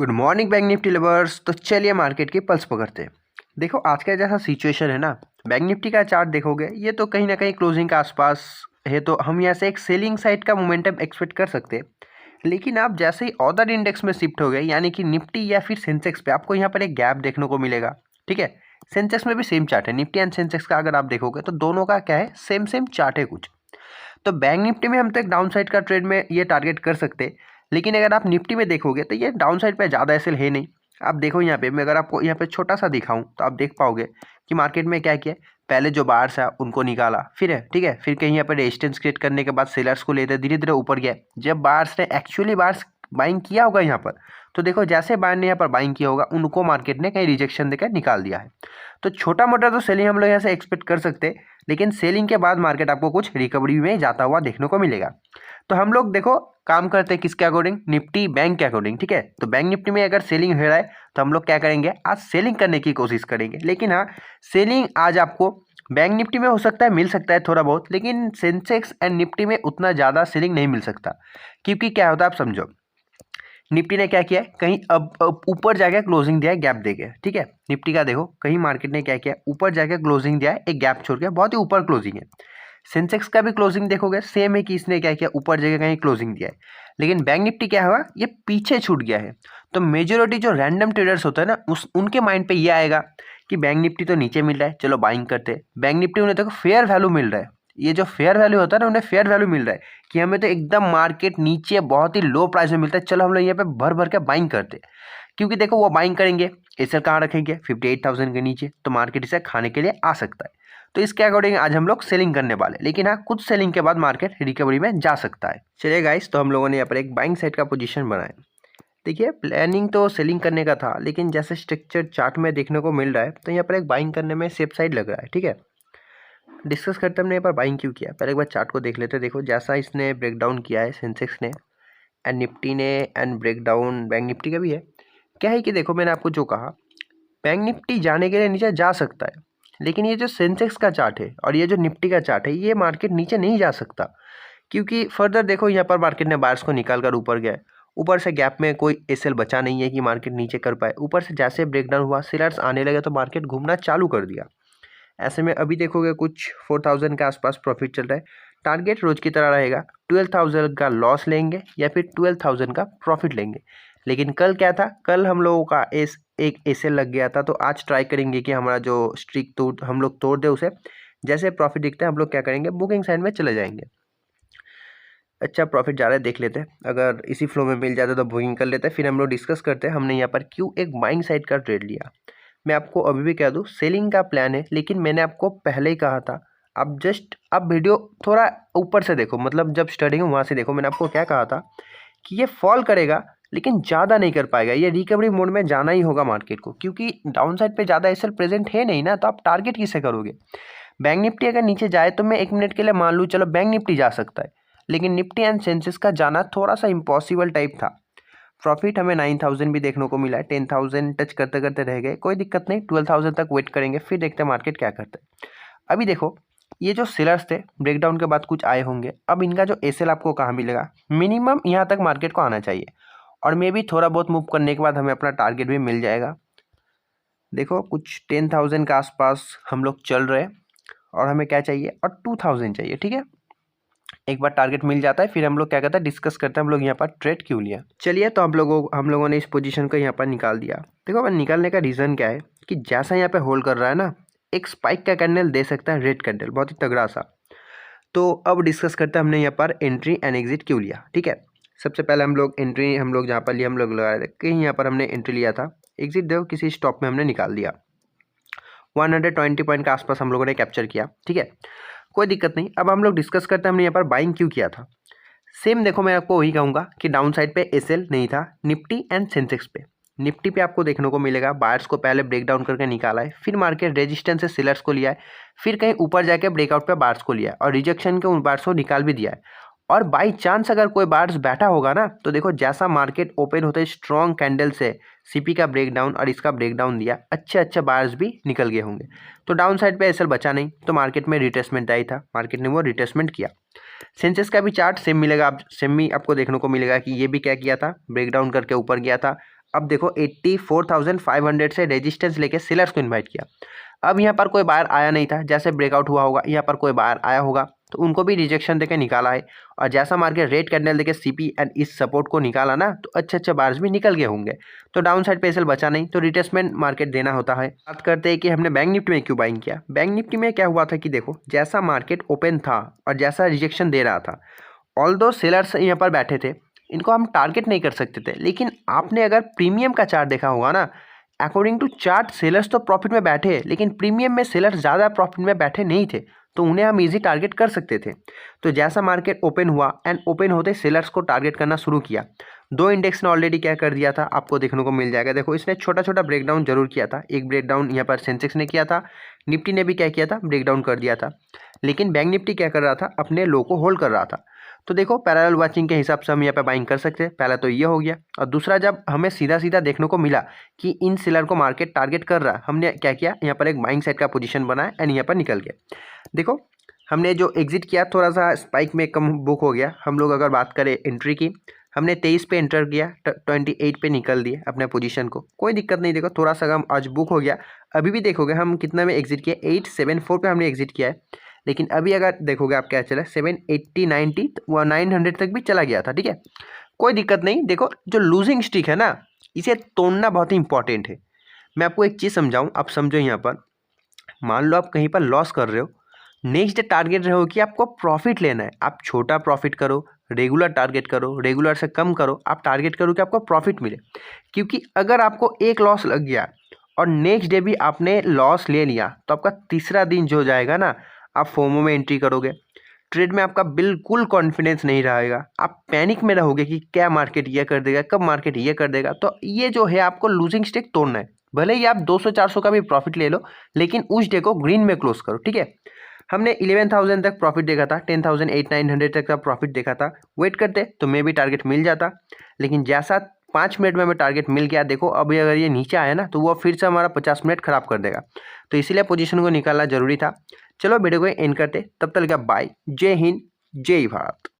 Good morning bank Nifty lovers. तो चलिए market की पल्स पकड़ते हैं। देखो आज का जैसा सिचुएशन है ना, बैंक निफ्टी का चार्ट देखोगे ये तो कहीं ना कहीं क्लोजिंग के आसपास है, तो हम यहाँ से एक सेलिंग साइड का मोमेंटम एक्सपेक्ट कर सकते हैं। लेकिन आप जैसे ही अदर इंडेक्स में शिफ्ट हो गए यानी कि निफ्टी या फिर सेंसेक्स पे, आपको यहाँ पर एक गैप देखने को मिलेगा। ठीक है, सेंसेक्स में भी सेम चार्ट है, निफ्टी एंड सेंसेक्स का अगर आप देखोगे तो दोनों का क्या है, सेम सेम चार्ट है कुछ। तो बैंक निफ्टी में हम तो एक डाउन साइड का ट्रेड में ये टारगेट कर सकते हैं। लेकिन अगर आप निफ्टी में देखोगे तो ये डाउन साइड पे ज़्यादा एसएल है नहीं। आप देखो यहाँ पे, मैं अगर आपको यहाँ पे छोटा सा दिखाऊं तो आप देख पाओगे कि मार्केट में क्या किया। पहले जो बार्स है उनको निकाला, फिर है ठीक है, फिर कहीं यहाँ पे रेजिस्टेंस क्रिएट करने के बाद सेलर्स को लेते धीरे धीरे ऊपर गया। जब बार्स ने एक्चुअली बार्स बाइंग किया होगा यहाँ पर, तो देखो जैसे बायर ने यहाँ पर बाइंग किया होगा उनको मार्केट ने कहीं रिजेक्शन देकर निकाल दिया है। तो छोटा मोटा तो सेलिंग हम लोग यहाँ से एक्सपेक्ट कर सकते हैं, लेकिन सेलिंग के बाद मार्केट आपको कुछ रिकवरी में जाता हुआ देखने को मिलेगा। तो हम लोग देखो काम करते हैं किसके अकॉर्डिंग, निफ्टी बैंक के अकॉर्डिंग। ठीक है, तो बैंक निफ्टी में अगर सेलिंग हो रहा है तो हम लोग क्या करेंगे, आज सेलिंग करने की कोशिश करेंगे। लेकिन हाँ, सेलिंग आज आपको बैंक निफ्टी में हो सकता है, मिल सकता है थोड़ा बहुत, लेकिन सेंसेक्स एंड निफ्टी में उतना ज़्यादा सेलिंग नहीं मिल सकता। क्योंकि क्या होता है आप समझो, निफ्टी ने क्या किया है, कहीं अब ऊपर जाके क्लोजिंग दिया है, गैप दे के। ठीक है, निफ्टी का देखो कहीं मार्केट ने क्या किया, ऊपर जाके क्लोजिंग दिया है, एक गैप छोड़ के, बहुत ही ऊपर क्लोजिंग है। सेंसेक्स का भी क्लोजिंग देखोगे सेम है कि इसने क्या किया, ऊपर जगह कहीं क्लोजिंग दिया है। लेकिन बैंक निफ्टी क्या हुआ, ये पीछे छूट गया है। तो मेजोरिटी जो रैंडम ट्रेडर्स होता है ना, उनके माइंड पे ये आएगा कि बैंक निफ्टी तो नीचे मिल रहा है, चलो बाइंग करते हैं। बैंक निफ्टी उन्हें देखो फेयर वैल्यू मिल रहा है, ये जो फेयर वैल्यू होता है ना, उन्हें फेयर वैल्यू मिल रहा है कि हमें तो एकदम मार्केट नीचे बहुत ही लो प्राइस में मिलता है, चलो हम लोग यहाँ पे भर भर के बाइंग करते हैं। क्योंकि देखो वो बाइंग करेंगे, एसएल कहाँ रखेंगे, 58,000 के नीचे, तो मार्केट इसे खाने के लिए आ सकता है। तो इसके अकॉर्डिंग आज हम लोग सेलिंग करने वाले, लेकिन हाँ कुछ सेलिंग के बाद मार्केट रिकवरी में जा सकता है। चलिए गाइस, तो हम लोगों ने यहाँ पर एक बाइंग साइड का पोजीशन बनाया। देखिए प्लानिंग तो सेलिंग करने का था, लेकिन जैसे स्ट्रक्चर चार्ट में देखने को मिल रहा है तो यहाँ पर एक बाइंग करने में सेफ साइड लग रहा है। ठीक है, डिस्कस करते हमने यहाँ पर बाइंग क्यों किया, पहले एक बार चार्ट को देख लेते हैं। देखो जैसा इसने ब्रेकडाउन किया है सेंसेक्स ने एंड निफ्टी ने, एंड ब्रेकडाउन बैंक निफ्टी का भी है। क्या है कि देखो मैंने आपको जो कहा, बैंक निफ्टी जाने के लिए नीचे जा सकता है, लेकिन ये जो सेंसेक्स का चार्ट है और ये जो निफ्टी का चार्ट है, ये मार्केट नीचे नहीं जा सकता। क्योंकि फर्दर देखो यहाँ पर मार्केट ने बायर्स को निकाल कर ऊपर गया, ऊपर से गैप में कोई एसएल बचा नहीं है कि मार्केट नीचे कर पाए। ऊपर से जैसे ब्रेकडाउन हुआ, सेलर्स आने लगे तो मार्केट घूमना चालू कर दिया। ऐसे में अभी देखोगे कुछ 4,000 के आसपास प्रॉफिट चल रहा है। टारगेट रोज की तरह रहेगा, 12,000 का लॉस लेंगे या फिर 12,000 का प्रॉफिट लेंगे। लेकिन कल क्या था, कल हम लोगों का एक एसएल लग गया था, तो आज ट्राई करेंगे कि हमारा जो स्ट्रिक हम लोग तोड़ दे उसे। जैसे प्रॉफिट दिखता है हम लोग क्या करेंगे, बुकिंग साइड में चले जाएंगे। अच्छा प्रॉफिट जा रहा है देख लेते हैं, अगर इसी फ्लो में मिल जाता है तो बुकिंग कर लेते हैं, फिर हम लोग डिस्कस करते हैं हमने यहाँ पर क्यों एक बाइंग साइड का ट्रेड लिया। मैं आपको अभी भी कह दूँ सेलिंग का प्लान है, लेकिन मैंने आपको पहले ही कहा था, आप वीडियो थोड़ा ऊपर से देखो, मतलब जब स्टार्टिंग वहाँ से देखो। मैंने आपको क्या कहा था कि ये फॉल करेगा लेकिन ज़्यादा नहीं कर पाएगा, ये रिकवरी मोड में जाना ही होगा मार्केट को, क्योंकि डाउन साइड पर ज़्यादा एसएल प्रेजेंट है नहीं ना, तो आप टारगेट किसे करोगे। बैंक निफ्टी अगर नीचे जाए तो मैं 1 मिनट के लिए मान लूँ चलो बैंक निफ्टी जा सकता है, लेकिन निफ्टी एंड सेंसेस का जाना थोड़ा सा इम्पॉसिबल टाइप था। प्रॉफिट हमें 9,000 भी देखने को मिला है, 10,000 टच करते करते रह गए, कोई दिक्कत नहीं, 12,000 तक वेट करेंगे, फिर देखते हैं मार्केट क्या करता है। अभी देखो ये जो सेलर्स थे ब्रेकडाउन के बाद कुछ आए होंगे, अब इनका जो एसएल आपको कहाँ मिलेगा, मिनिमम यहाँ तक मार्केट को आना चाहिए, और मे भी थोड़ा बहुत मूव करने के बाद हमें अपना टारगेट भी मिल जाएगा। देखो कुछ 10,000 के आसपास हम लोग चल रहे हैं, और हमें क्या चाहिए, और 2,000 चाहिए। ठीक है, एक बार टारगेट मिल जाता है फिर हम लोग क्या करते हैं, डिस्कस करते हैं हम लोग यहाँ पर ट्रेड क्यों लिया। चलिए, तो हम लोगों ने इस पोजीशन को यहाँ पर निकाल दिया। देखो अब निकालने का रीज़न क्या है कि जैसा यहाँ पे होल्ड कर रहा है ना, एक स्पाइक का कैंडल दे सकता है, रेड कैंडल बहुत ही तगड़ा सा। तो अब डिस्कस करते हैं हमने यहाँ पर एंट्री एंड एग्जिट क्यों लिया। ठीक है, सबसे पहले हम लोग एंट्री हम लोग जहाँ पर लिया, हम लोग लगा रहे थे कहीं यहाँ पर हमने एंट्री लिया था, एग्जिट देखो किसी स्टॉप में हमने निकाल दिया, 120 पॉइंट के आसपास हम लोगों ने कैप्चर किया। ठीक है, कोई दिक्कत नहीं। अब हम लोग डिस्कस करते हैं हमने यहाँ पर बाइंग क्यों किया था। सेम देखो मैं आपको वही कहूँगा कि डाउन साइड पे एसएल नहीं था निफ्टी एंड सेंसेक्स पे। निफ्टी पे आपको देखने को मिलेगा बायर्स को पहले ब्रेक डाउन करके निकाला है, फिर मार्केट रेजिस्टेंस से सेलर्स को लिया है, फिर कहीं ऊपर जाके ब्रेकआउट पे बायर्स को लिया है, और रिजेक्शन के उन बायर्स को निकाल भी दिया है। और बाई चांस अगर कोई बायर्स बैठा होगा ना, तो देखो जैसा मार्केट ओपन होते स्ट्रॉन्ग कैंडल से सीपी का ब्रेकडाउन और इसका ब्रेकडाउन दिया, अच्छे बायर्स भी निकल गए होंगे। तो डाउन साइड पे एसएल बचा नहीं, तो मार्केट में रिट्रेसमेंट आई था, मार्केट ने वो रिट्रेसमेंट किया। सेंसेस का भी चार्ट सेम मिलेगा, आप सेम ही आपको देखने को मिलेगा कि ये भी क्या किया था, ब्रेकडाउन करके ऊपर गया था, अब देखो 84,500 से रेजिस्टेंस लेके सेलर्स को इनवाइट किया। अब यहाँ पर कोई बायर आया नहीं था, जैसे ब्रेकआउट हुआ होगा यहाँ पर कोई बायर आया होगा तो उनको भी रिजेक्शन देके निकाला है। और जैसा मार्केट रेड कैंडल देके सीपी एंड इस सपोर्ट को निकाला ना, तो अच्छे अच्छे बायर्स भी निकल गए होंगे, तो डाउन साइड पेसल बचा नहीं, तो रिटेस्टमेंट मार्केट देना होता है। बात करते हैं कि हमने बैंक निफ्टी में क्यों बाइंग किया। बैंक निफ्टी में क्या हुआ था कि देखो जैसा मार्केट ओपन था और जैसा रिजेक्शन दे रहा था, ऑल्दो सेलर्स यहाँ पर बैठे थे, इनको हम टारगेट नहीं कर सकते थे, लेकिन आपने अगर प्रीमियम का चार्ट देखा होगा ना, अकॉर्डिंग टू चार्ट सेलर्स तो प्रॉफिट में बैठे, लेकिन प्रीमियम में सेलर्स ज़्यादा प्रॉफिट में बैठे नहीं थे, तो उन्हें हम इजी टारगेट कर सकते थे। तो जैसा मार्केट ओपन हुआ एंड ओपन होते सेलर्स को टारगेट करना शुरू किया। दो इंडेक्स ने ऑलरेडी क्या कर दिया था आपको देखने को मिल जाएगा। देखो इसने छोटा छोटा ब्रेकडाउन जरूर किया था, एक ब्रेकडाउन यहाँ पर सेंसेक्स ने किया था, निफ्टी ने भी क्या किया था, ब्रेकडाउन कर दिया था, लेकिन बैंक निफ्टी क्या कर रहा था, अपने लो को होल्ड कर रहा था। तो देखो पैरेलल वाचिंग के हिसाब से हम यहाँ पे बाइंग कर सकते हैं। पहला तो ये हो गया, और दूसरा जब हमें सीधा सीधा देखने को मिला कि इन सेलर को मार्केट टारगेट कर रहा, हमने क्या किया, यहाँ पर एक बाइंग साइड का पोजीशन बनाया एंड यहाँ पर निकल गया। देखो हमने जो एग्जिट किया थोड़ा सा स्पाइक में कम बुक हो गया। हम लोग अगर बात करें एंट्री की, हमने 23 पे एंटर किया, 28 पे निकल दिए अपने पोजीशन को, कोई दिक्कत नहीं। देखो थोड़ा सा कम आज बुक हो गया। अभी भी देखोगे हम कितना में एग्जिट किया, 874 पे हमने एग्जिट किया है, लेकिन अभी अगर देखोगे आप क्या चला, 780 90 व 900 तक भी चला गया था। ठीक है, कोई दिक्कत नहीं। देखो जो लूजिंग स्टिक है ना, इसे तोड़ना बहुत ही इंपॉर्टेंट है। मैं आपको एक चीज़ समझाऊं, आप समझो। यहाँ पर मान लो आप कहीं पर लॉस कर रहे हो, नेक्स्ट डे टारगेट रहो कि आपको प्रॉफिट लेना है, आप छोटा प्रॉफिट करो, रेगुलर टारगेट करो, रेगुलर से कम करो, आप टारगेट करो कि आपको प्रॉफिट मिले। क्योंकि अगर आपको एक लॉस लग गया और नेक्स्ट डे भी आपने लॉस ले लिया, तो आपका तीसरा दिन जो जाएगा ना, आप फोमो में एंट्री करोगे, ट्रेड में आपका बिल्कुल कॉन्फिडेंस नहीं रहेगा, आप पैनिक में रहोगे कि क्या मार्केट ये कर देगा, कब मार्केट ये कर देगा। तो ये जो है आपको लूजिंग स्टिक तोड़ना है। भले ही आप 200-400 का भी प्रॉफिट ले लो, लेकिन उस डे को ग्रीन में क्लोज करो। ठीक है, हमने 11,000 तक प्रॉफिट देखा था, 10,800-900 तक का प्रॉफिट देखा था। वेट करते तो मे भी टारगेट मिल जाता, लेकिन जैसा 5 मिनट में हमें टारगेट मिल गया, देखो अभी अगर ये नीचे आया ना, तो वो फिर से हमारा 50 मिनट खराब कर देगा। तो इसीलिए पोजीशन को निकालना जरूरी था। चलो वीडियो को एंड करते, तब तक का बाय, जय हिंद, जय भारत।